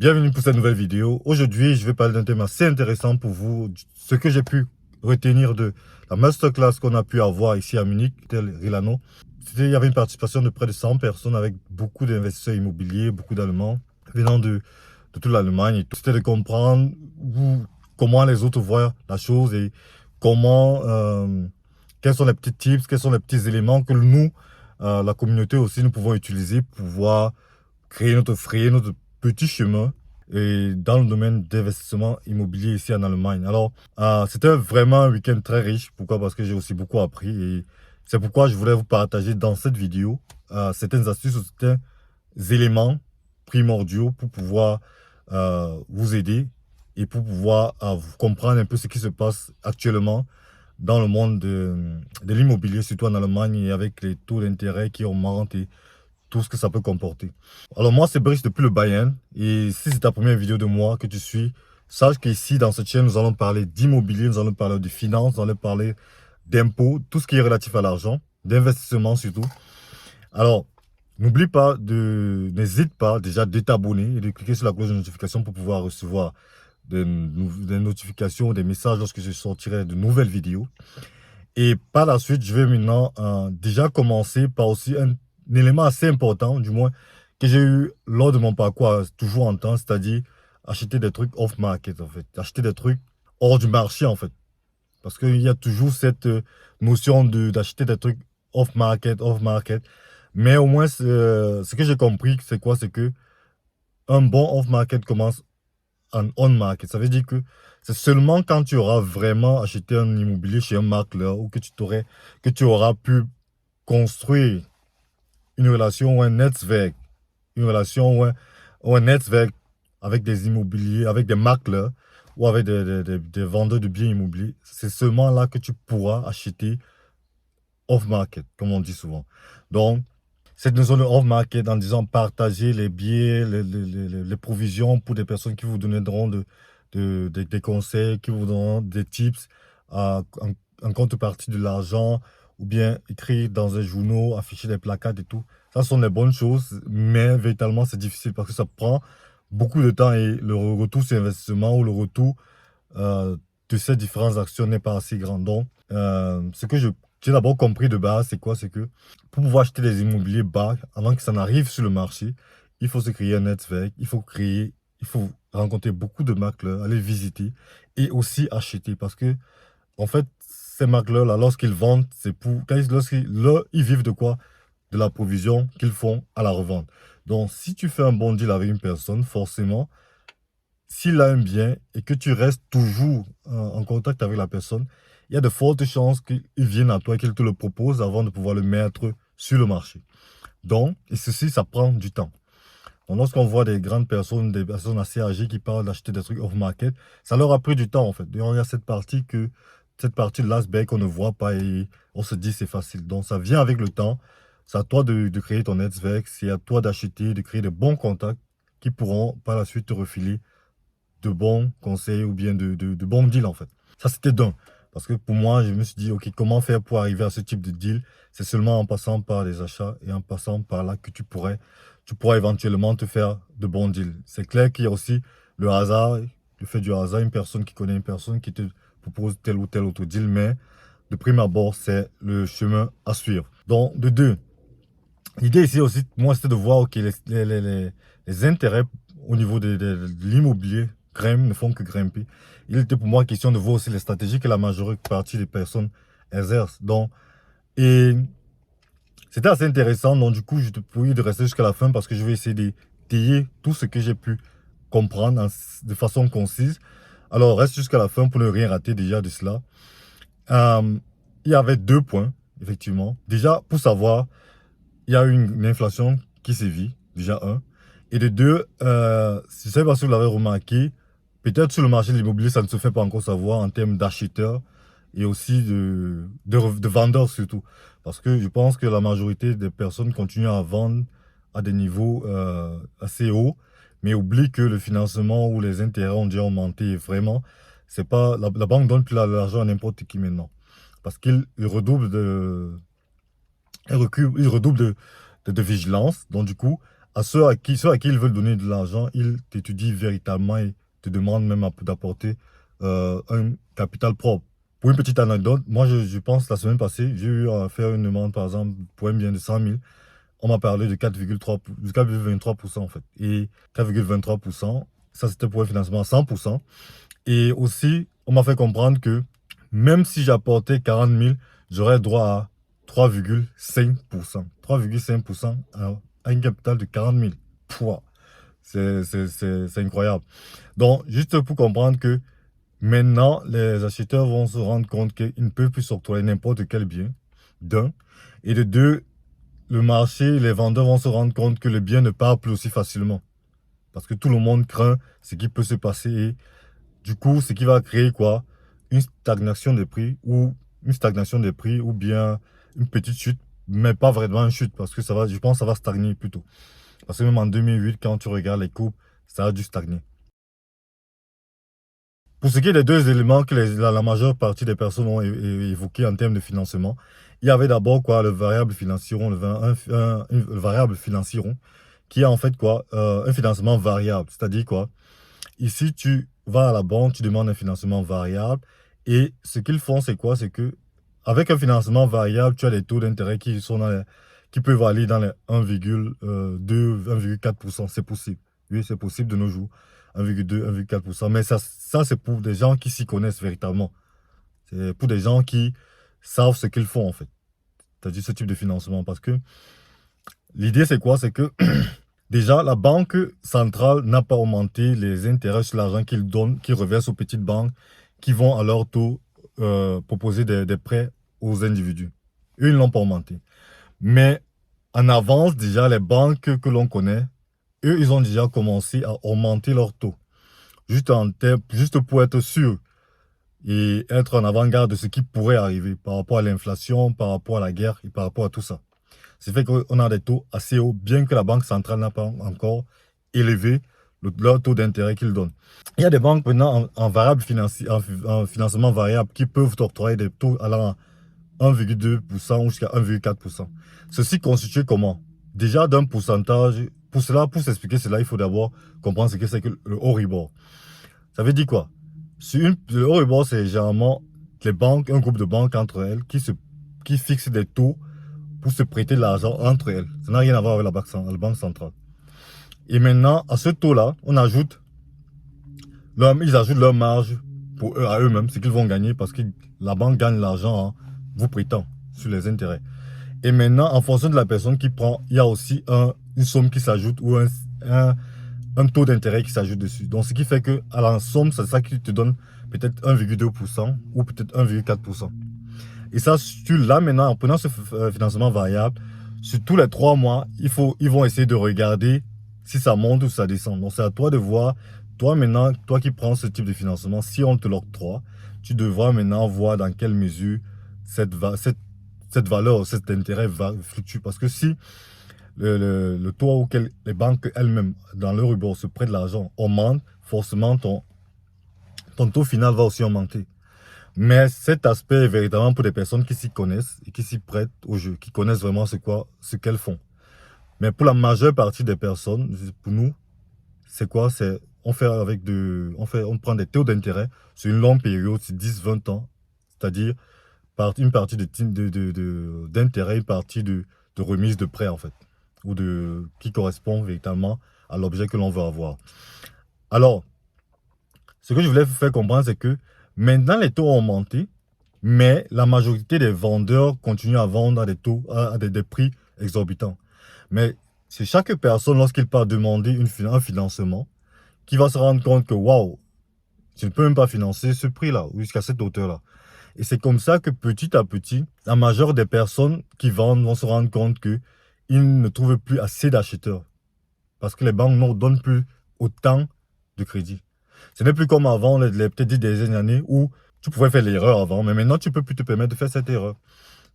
Bienvenue pour cette nouvelle vidéo. Aujourd'hui, je vais parler d'un thème assez intéressant pour vous. Ce que j'ai pu retenir de la masterclass qu'on a pu avoir ici à Munich, tel Rilano. Il y avait une participation de près de 100 personnes avec beaucoup d'investisseurs immobiliers, beaucoup d'Allemands venant de toute l'Allemagne. C'était de comprendre comment les autres voient la chose et comment, quels sont les petits tips, quels sont les petits éléments que nous, la communauté aussi, nous pouvons utiliser pour pouvoir frayer notre petit chemin et dans le domaine d'investissement immobilier ici en Allemagne. Alors, c'était vraiment un week-end très riche. Pourquoi? Parce que j'ai aussi beaucoup appris et c'est pourquoi je voulais vous partager dans cette vidéo certaines astuces, certains éléments primordiaux pour pouvoir vous aider et pour pouvoir vous comprendre un peu ce qui se passe actuellement dans le monde de l'immobilier, surtout en Allemagne et avec les taux d'intérêt qui augmentent et tout ce que ça peut comporter. Alors moi, c'est Brice depuis le Bayern. Et si c'est ta première vidéo de moi que tu suis, sache qu'ici, dans cette chaîne, nous allons parler d'immobilier, nous allons parler de finances, nous allons parler d'impôts, tout ce qui est relatif à l'argent, d'investissement surtout. Alors, n'hésite pas déjà de t'abonner et de cliquer sur la cloche de notification pour pouvoir recevoir des notifications, des messages lorsque je sortirai de nouvelles vidéos. Et par la suite, je vais maintenant déjà commencer par aussi un élément assez important, du moins, que j'ai eu lors de mon parcours toujours en temps, c'est-à-dire acheter des trucs off-market, en fait. Acheter des trucs hors du marché, en fait. Parce qu'il y a toujours cette notion d'acheter des trucs off-market. Mais au moins, ce que j'ai compris, c'est quoi? C'est que un bon off-market commence en on-market. Ça veut dire que c'est seulement quand tu auras vraiment acheté un immobilier chez un macleur ou que tu auras pu construire une relation ou un network, une relation ou un network avec des immobiliers, avec des macleurs ou avec des vendeurs de biens immobiliers. C'est seulement là que tu pourras acheter off-market, comme on dit souvent. Donc, cette notion de off-market, en disant partager les billets, les provisions pour des personnes qui vous donneront des conseils, qui vous donneront des tips en contrepartie de l'argent, ou bien écrire dans un journal, afficher des placards et tout. Ça sont des bonnes choses, mais véritablement, c'est difficile parce que ça prend beaucoup de temps et le retour sur investissement ou le retour de ces différentes actions n'est pas assez grand. Donc, ce que j'ai d'abord compris de base, c'est quoi? C'est que pour pouvoir acheter des immobiliers bas, avant que ça n'arrive sur le marché, il faut se créer un network, il faut rencontrer beaucoup de macleurs, aller visiter et aussi acheter. Parce que, en fait, ces macleurs-là, lorsqu'ils vendent, ils vivent de quoi? De la provision qu'ils font à la revente. Donc, si tu fais un bon deal avec une personne, forcément, s'il a un bien et que tu restes toujours en contact avec la personne, il y a de fortes chances qu'il vienne à toi et qu'il te le propose avant de pouvoir le mettre sur le marché. Donc, et ceci, ça prend du temps. Donc, lorsqu'on voit des grandes personnes, des personnes assez âgées qui parlent d'acheter des trucs off-market, ça leur a pris du temps en fait. Donc, il y a cette partie de l'iceberg qu'on ne voit pas et on se dit c'est facile. Donc, ça vient avec le temps. C'est à toi de créer ton network, c'est à toi d'acheter, de créer de bons contacts qui pourront par la suite te refiler de bons conseils ou bien de bons deals en fait. Ça c'était d'un. Parce que pour moi, je me suis dit, ok, comment faire pour arriver à ce type de deal? C'est seulement en passant par les achats et en passant par là que tu pourras éventuellement te faire de bons deals. C'est clair qu'il y a aussi le hasard, le fait du hasard, une personne qui connaît une personne qui te propose tel ou tel autre deal, mais de prime abord, c'est le chemin à suivre. Donc, de deux, l'idée ici aussi, moi, c'était de voir, ok, les intérêts au niveau de l'immobilier ne font que grimper. Il était pour moi question de voir aussi les stratégies que la majeure partie des personnes exercent. Donc, et c'était assez intéressant. Donc, du coup, je te prie de rester jusqu'à la fin parce que je vais essayer d'étayer tout ce que j'ai pu comprendre de façon concise. Alors, reste jusqu'à la fin pour ne rien rater déjà de cela. Il y avait 2 points, effectivement. Déjà, pour savoir, il y a une inflation qui sévit, déjà un. Et de deux, je ne sais pas si vous l'avez remarqué, peut-être sur le marché de l'immobilier, ça ne se fait pas encore savoir en termes d'acheteurs et aussi de vendeurs surtout. Parce que je pense que la majorité des personnes continuent à vendre à des niveaux assez hauts, mais oublient que le financement ou les intérêts ont déjà augmenté. Et vraiment, c'est pas, la banque donne plus l'argent à n'importe qui maintenant. Parce qu'il redouble de vigilance. Donc, du coup, À ceux à qui ils veulent donner de l'argent, ils t'étudient véritablement et te demandent même d'apporter un capital propre. Pour une petite anecdote, moi, je pense la semaine passée, j'ai eu à faire une demande, par exemple, pour un bien de 100 000. On m'a parlé de 4,23% en fait. Et 4,23%, ça c'était pour un financement à 100%. Et aussi, on m'a fait comprendre que même si j'apportais 40 000, j'aurais droit à 3,5%. 3,5% à un capital de 40 000. Pouah, c'est incroyable. Donc, juste pour comprendre que maintenant, les acheteurs vont se rendre compte qu'ils ne peuvent plus s'octroyer n'importe quel bien, d'un. Et de deux, le marché, les vendeurs vont se rendre compte que le bien ne part plus aussi facilement. Parce que tout le monde craint ce qui peut se passer. Et du coup, ce qui va créer quoi? Une stagnation des prix ou bien une petite chute, mais pas vraiment une chute parce que ça va, je pense que ça va stagner plutôt. Parce que même en 2008, quand tu regardes les courbes, ça a dû stagner. Pour ce qui est des deux éléments que la majeure partie des personnes ont évoqués en termes de financement, il y avait d'abord quoi, le variable financier, le variable financier, qui est en fait quoi, un financement variable. C'est-à-dire quoi, ici tu vas à la banque, tu demandes un financement variable et ce qu'ils font c'est quoi, c'est que avec un financement variable, tu as des taux d'intérêt qui peuvent aller dans les 1,2, 1,4%. C'est possible. Oui, c'est possible de nos jours. 1,2, 1,4%. Mais ça c'est pour des gens qui s'y connaissent véritablement. C'est pour des gens qui savent ce qu'ils font en fait. C'est-à-dire ce type de financement. Parce que l'idée c'est quoi? C'est que déjà, la banque centrale n'a pas augmenté les intérêts sur l'argent qu'ils donnent, qu'ils reversent aux petites banques qui vont à leur tour proposer des prêts aux individus. Eux, ils ne l'ont pas augmenté. Mais en avance, déjà, les banques que l'on connaît, eux, ils ont déjà commencé à augmenter leur taux. Juste pour être sûr et être en avant-garde de ce qui pourrait arriver par rapport à l'inflation, par rapport à la guerre et par rapport à tout ça. C'est fait qu'on a des taux assez hauts, bien que la Banque centrale n'a pas encore élevé leur taux d'intérêt qu'ils donnent. Il y a des banques maintenant en financement variable qui peuvent t'octroyer des taux allant à 1,2% ou jusqu'à 1,4%. Ceci constitue comment? Déjà d'un pourcentage. Pour s'expliquer cela, il faut d'abord comprendre ce que c'est que le Euribor. Ça veut dire quoi? Le Euribor, c'est généralement les banques, un groupe de banques entre elles qui fixent des taux pour se prêter de l'argent entre elles. Ça n'a rien à voir avec la banque centrale. Et maintenant, à ce taux-là, ils ajoutent leur marge pour eux, à eux-mêmes, ce qu'ils vont gagner parce que la banque gagne l'argent en vous prêtant sur les intérêts. Et maintenant, en fonction de la personne qui prend, il y a aussi une somme qui s'ajoute ou un taux d'intérêt qui s'ajoute dessus. Donc, ce qui fait que à la somme, c'est ça qui te donne peut-être 1,2% ou peut-être 1,4%. Et ça, là maintenant, en prenant ce financement variable, sur tous les 3 mois, ils vont essayer de regarder si ça monte ou ça descend. Donc, c'est à toi de voir, toi maintenant, toi qui prends ce type de financement, si on te l'octroie, tu devras maintenant voir dans quelle mesure cette valeur, cet intérêt fluctue. Parce que si le taux auquel les banques elles-mêmes, dans leur Euribor, se prêtent de l'argent augmente, forcément, ton taux final va aussi augmenter. Mais cet aspect est véritablement pour des personnes qui s'y connaissent et qui s'y prêtent au jeu, qui connaissent vraiment ce qu'elles font. Mais pour la majeure partie des personnes, pour nous, c'est quoi? On prend des taux d'intérêt sur une longue période, sur 10, 20 ans, c'est-à-dire une partie d'intérêt, une partie de remise de prêt en fait, qui correspond véritablement à l'objet que l'on veut avoir. Alors, ce que je voulais vous faire comprendre, c'est que maintenant les taux ont augmenté, mais la majorité des vendeurs continuent à vendre à des prix exorbitants. Mais c'est chaque personne, lorsqu'il part demander un financement, qui va se rendre compte que waouh, je ne peux même pas financer ce prix-là, ou jusqu'à cette hauteur-là. Et c'est comme ça que petit à petit, la majeure des personnes qui vendent vont se rendre compte qu'ils ne trouvent plus assez d'acheteurs. Parce que les banques ne donnent plus autant de crédit. Ce n'est plus comme avant, peut-être 10 dernières années, où tu pouvais faire l'erreur avant, mais maintenant tu ne peux plus te permettre de faire cette erreur.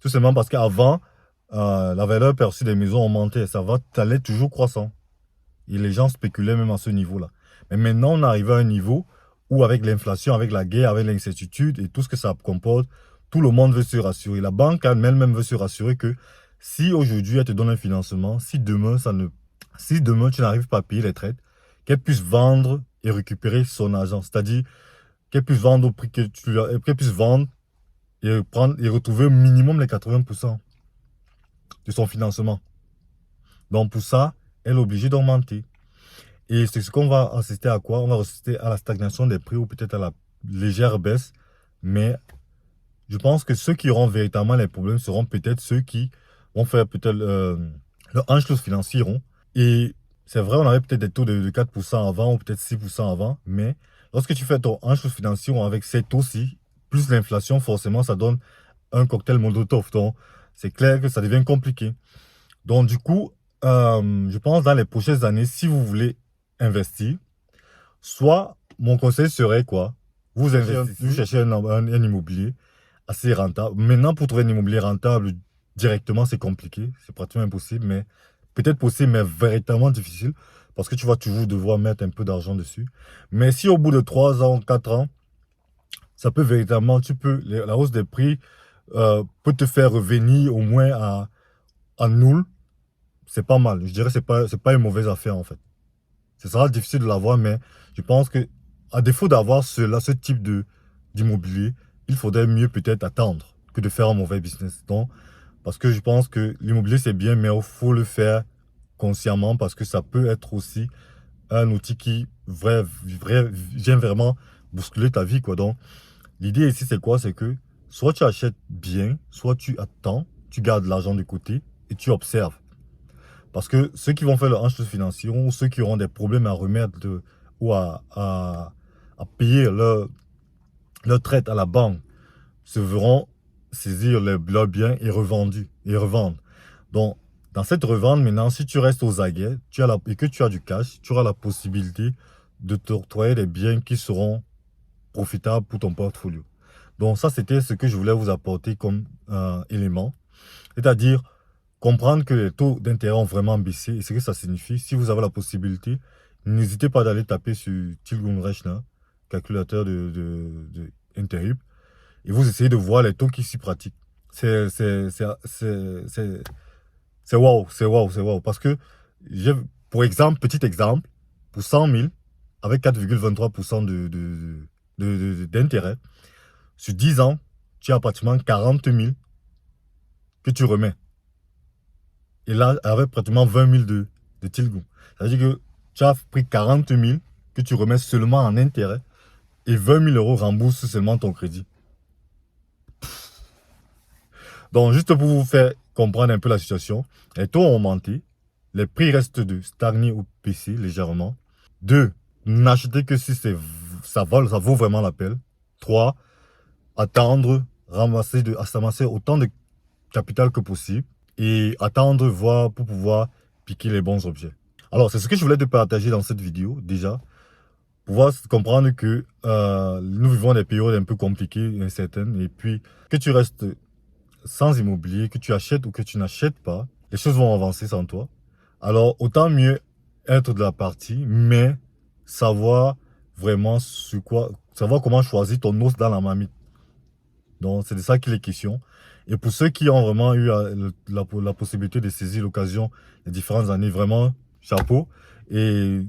Tout simplement parce qu'avant, la valeur perçue des maisons augmentait, ça allait toujours croissant. Et les gens spéculaient même à ce niveau-là. Mais maintenant, on arrive à un niveau où avec l'inflation, avec la guerre, avec l'incertitude et tout ce que ça comporte, tout le monde veut se rassurer. La banque elle-même veut se rassurer que si aujourd'hui elle te donne un financement, si demain Si demain tu n'arrives pas à payer les traites, qu'elle puisse vendre et récupérer son argent. C'est-à-dire qu'elle puisse vendre au prix qu'elle puisse vendre et prendre et retrouver au minimum les 80% de son financement. Donc pour ça, elle est obligée d'augmenter. Et c'est ce qu'on va assister à quoi? On va assister à la stagnation des prix ou peut-être à la légère baisse. Mais je pense que ceux qui auront véritablement les problèmes seront peut-être ceux qui vont faire peut-être leur Anschluss financier. Et c'est vrai, on avait peut-être des taux de 4% avant ou peut-être 6% avant. Mais lorsque tu fais ton Anschluss financier avec ces taux-ci, plus l'inflation, forcément, ça donne un cocktail Molotov. Donc, c'est clair que ça devient compliqué. Donc, du coup, je pense dans les prochaines années, si vous voulez investir, soit mon conseil serait quoi? Vous cherchez un immobilier assez rentable. Maintenant, pour trouver un immobilier rentable directement, c'est compliqué. C'est pratiquement impossible, mais peut-être possible, mais véritablement difficile parce que tu vas toujours devoir mettre un peu d'argent dessus. Mais si au bout de 3 ans, 4 ans, ça peut véritablement, la hausse des prix peut te faire revenir au moins à nul, c'est pas mal. Je dirais que c'est pas une mauvaise affaire en fait. Ce sera difficile de l'avoir, mais je pense que à défaut d'avoir ce type d'immobilier, il faudrait mieux peut-être attendre que de faire un mauvais business. Donc, parce que je pense que l'immobilier c'est bien, mais il faut le faire consciemment parce que ça peut être aussi un outil qui vient vraiment bousculer ta vie, quoi. Donc, l'idée ici, c'est quoi? C'est que soit tu achètes bien, soit tu attends, tu gardes l'argent de côté et tu observes. Parce que ceux qui vont faire le Anschluss financier ou ceux qui auront des problèmes à remettre ou à payer leur traite à la banque se verront saisir leurs biens et revendre. Donc, dans cette revente, maintenant, si tu restes aux aguets et que tu as du cash, tu auras la possibilité de t'octroyer des biens qui seront profitables pour ton portfolio. Donc, ça, c'était ce que je voulais vous apporter comme élément. C'est-à-dire, comprendre que les taux d'intérêt ont vraiment baissé et ce que ça signifie. Si vous avez la possibilité, n'hésitez pas d'aller taper sur Tilgun Rechner, calculateur de Interhyp, et vous essayez de voir les taux qui s'y pratiquent. C'est wow, c'est wow, c'est wow. Parce que, pour exemple, petit exemple, pour 100 000, avec 4,23% d'intérêt, sur 10 ans, tu as pratiquement 40 000 que tu remets. Et là, avec pratiquement 20 000 de Tilgou. Ça veut dire que tu as pris 40 000 que tu remets seulement en intérêt et 20 000 euros remboursent seulement ton crédit. Donc, juste pour vous faire comprendre un peu la situation, les taux ont augmenté, les prix restent de stagner ou baisser légèrement. 2. N'achetez que si ça vaut vraiment la peine. 3. Attendre, ramasser autant de capital que possible et attendre, voir pour pouvoir piquer les bons objets. Alors, c'est ce que je voulais te partager dans cette vidéo, déjà. Pouvoir comprendre que nous vivons des périodes un peu compliquées et incertaines. Et puis, que tu restes sans immobilier, que tu achètes ou que tu n'achètes pas, les choses vont avancer sans toi. Alors, autant mieux être de la partie, mais savoir vraiment savoir comment choisir ton os dans la marmite. Donc, c'est de ça qu'il est question. Et pour ceux qui ont vraiment eu la possibilité de saisir l'occasion des différentes années, vraiment, chapeau. Et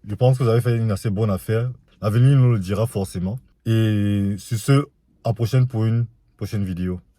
je pense que vous avez fait une assez bonne affaire. L'avenir nous le dira forcément. Et sur ce, à prochaine pour une prochaine vidéo.